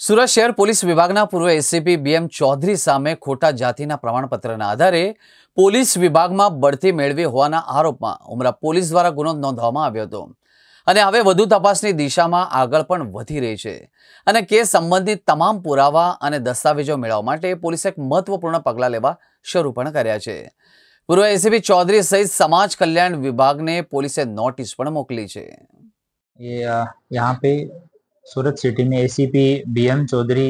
સુરત શહેર પોલીસ વિભાગના પૂર્વ એસીપી બીએમ ચૌધરી સામે ખોટા જાતિના પ્રમાણપત્રના આધારે પોલીસ વિભાગમાં બઢતી મેળવી હોવાના આરોપમાં ઉમરા પોલીસ દ્વારા ગુનો નોંધવામાં આવ્યો હતો અને હવે વધુ તપાસની દિશામાં આગળ પણ વધી રહી છે અને કેસ સંબંધિત તમામ પુરાવા અને દસ્તાવેજો મેળવવા માટે પોલીસે એક મહત્વપૂર્ણ પગલાં લેવા શરૂ પણ કર્યા છે। પૂર્વ એસીપી ચૌધરી સહિત समाज कल्याण विभाग ने पुलिसे नोटिस पण मोकली છે। यहाँ पे सूरत सिटी में एसीपी बीएम चौधरी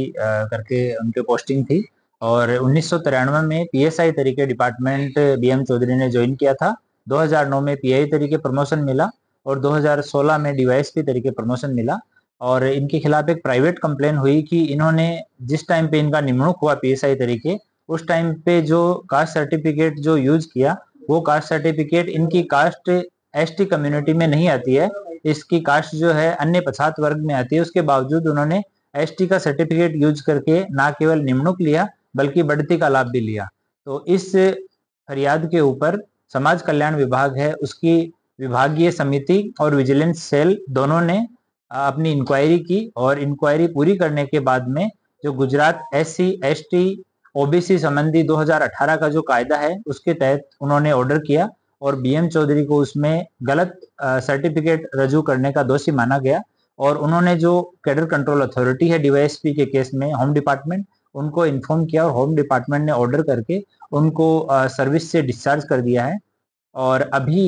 करके उनकी पोस्टिंग थी और 1993 में पीएसआई तरीके डिपार्टमेंट बीएम चौधरी ने ज्वाइन किया था। 2009 में पीआई तरीके प्रमोशन मिला और 2016 में डीवाईएसपी तरीके प्रमोशन मिला और इनके खिलाफ एक प्राइवेट कंप्लेन हुई कि इन्होंने जिस टाइम पे इनका निमणूक हुआ पीएसआई तरीके उस टाइम पे जो कास्ट सर्टिफिकेट जो यूज किया वो कास्ट सर्टिफिकेट इनकी कास्ट एसटी कम्युनिटी में नहीं आती है, इसकी कास्ट जो है अन्य पछात वर्ग में आती है। उसके बावजूद उन्होंने एसटी का सर्टिफिकेट यूज करके ना केवल निमणूक लिया बल्कि बढ़ती का लाभ भी लिया। तो इस फरियाद के ऊपर समाज कल्याण विभाग है उसकी विभागीय समिति और विजिलेंस सेल दोनों ने अपनी इंक्वायरी की और इंक्वायरी पूरी करने के बाद में जो गुजरात एससी एसटी ओबीसी संबंधी 2018 का जो कायदा है उसके तहत उन्होंने ऑर्डर किया और बीएम चौधरी को उसमें गलत सर्टिफिकेट रजू करने का दोषी माना गया और उन्होंने जो कैडर कंट्रोल अथॉरिटी है डीवाईएसपी के केस में होम डिपार्टमेंट उनको इन्फॉर्म किया और होम डिपार्टमेंट ने ऑर्डर करके उनको सर्विस से डिस्चार्ज कर दिया है। और अभी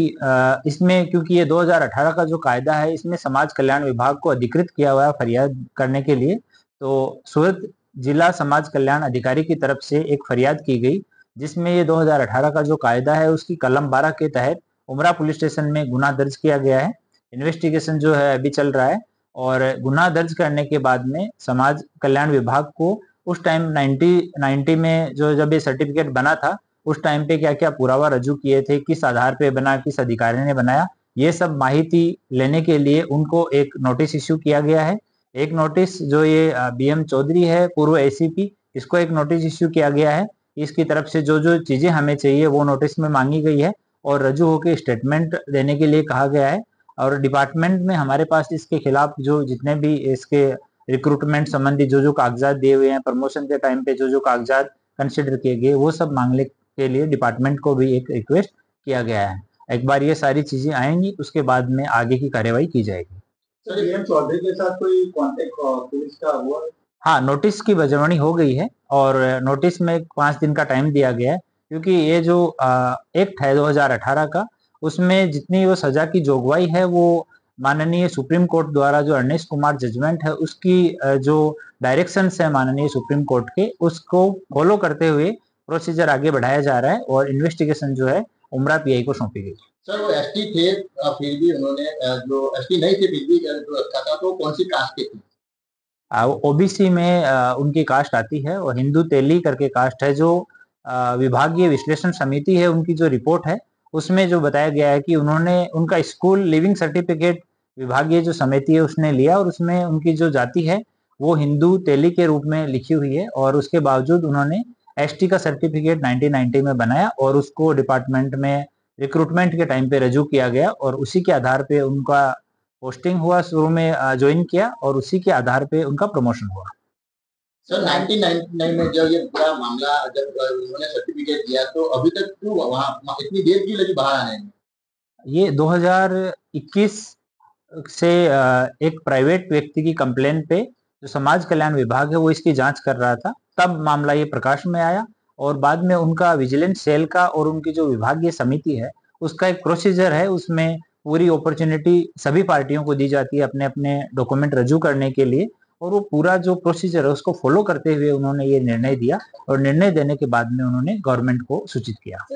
इसमें क्योंकि ये 2018 का जो कायदा है इसमें समाज कल्याण विभाग को अधिकृत किया हुआ है फरियाद करने के लिए, तो सूरत जिला समाज कल्याण अधिकारी की तरफ से एक फरियाद की गई जिसमें ये 2018 का जो कायदा है उसकी कलम 12 के तहत उमरा पुलिस स्टेशन में गुना दर्ज किया गया है। इन्वेस्टिगेशन जो है अभी चल रहा है और गुना दर्ज करने के बाद में समाज कल्याण विभाग को उस टाइम 90 में जो जब ये सर्टिफिकेट बना था उस टाइम पे क्या क्या पुरावा रजू किए थे, किस आधार पे बना, किस अधिकारी ने बनाया, ये सब माहिती लेने के लिए उनको एक नोटिस इश्यू किया गया है। एक नोटिस जो ये बीएम चौधरी है पूर्व एसीपी इसको एक नोटिस इश्यू किया गया है। इसकी तरफ से जो जो चीजें हमें चाहिए वो नोटिस में मांगी गई है और रजू होकर स्टेटमेंट देने के लिए कहा गया है। और डिपार्टमेंट में हमारे पास इसके खिलाफ जो जितने भी इसके रिक्रूटमेंट संबंधी जो जो कागजात दिए हुए हैं, प्रमोशन के टाइम पे जो जो कागजात कंसिडर किए गए वो सब मांगने के लिए डिपार्टमेंट को भी एक रिक्वेस्ट किया गया है। एक बार ये सारी चीजें आएंगी उसके बाद में आगे की कार्यवाही की जाएगी। सर बीएम चौधरी के साथ कोई कांटेक्ट पुलिस का हुआ? हाँ, नोटिस की बजवनी हो गई है और नोटिस में 5 दिन का टाइम दिया गया है क्योंकि ये जो एक्ट है 2018 का उसमें जितनी वो सजा की जोगवाई है वो माननीय सुप्रीम कोर्ट द्वारा जो अर्नेस्ट कुमार जजमेंट है उसकी जो डायरेक्शंस है माननीय सुप्रीम कोर्ट के उसको फॉलो करते हुए प्रोसीजर आगे बढ़ाया जा रहा है और इन्वेस्टिगेशन जो है उमरा पीआई को सौंपी गई। सर वो एसटी थे फिर भी उन्होंने जो एसटी नहीं थे फिर भी जो रखा था तो कौन सी कास्ट के थे? ओबीसी में उनकी कास्ट आती है और हिंदू तेली करके कास्ट है। जो विभागीय विश्लेषण समिति है उनकी जो रिपोर्ट है उसमें जो बताया गया है कि उन्होंने उनका स्कूल लिविंग सर्टिफिकेट विभागीय जो समिति है उसने लिया और उसमें उनकी जो जाति है वो हिंदू तेली के रूप में लिखी हुई है और उसके बावजूद उन्होंने एसटी का सर्टिफिकेट 1990 में बनाया और उसको डिपार्टमेंट में रिक्रूटमेंट के टाइम पे रजू किया गया और उसी के आधार पे उनका पोस्टिंग हुआ, शुरू में ज्वाइन किया और उसी के आधार पे उनका प्रमोशन हुआ। सर 1999 में जब ये पूरा मामला जब उन्होंने सर्टिफिकेट दिया तो अभी तक क्यों वहाँ इतनी देर क्यों लगी बाहर आने में? ये 2021 से एक प्राइवेट व्यक्ति की कंप्लेन पे जो समाज कल्याण विभाग है वो इसकी जांच कर रहा था, तब मामला ये प्रकाश में आया और बाद में उनका विजिलेंस सेल का और उनकी जो विभागीय समिति है उसका एक प्रोसीजर है, उसमें पूरी अपॉर्चुनिटी सभी पार्टियों को दी जाती है अपने अपने डॉक्यूमेंट रजू करने के लिए और वो पूरा जो प्रोसीजर है उसको फॉलो करते हुए उन्होंने ये निर्णय दिया और निर्णय देने के बाद में उन्होंने गवर्नमेंट को सूचित किया।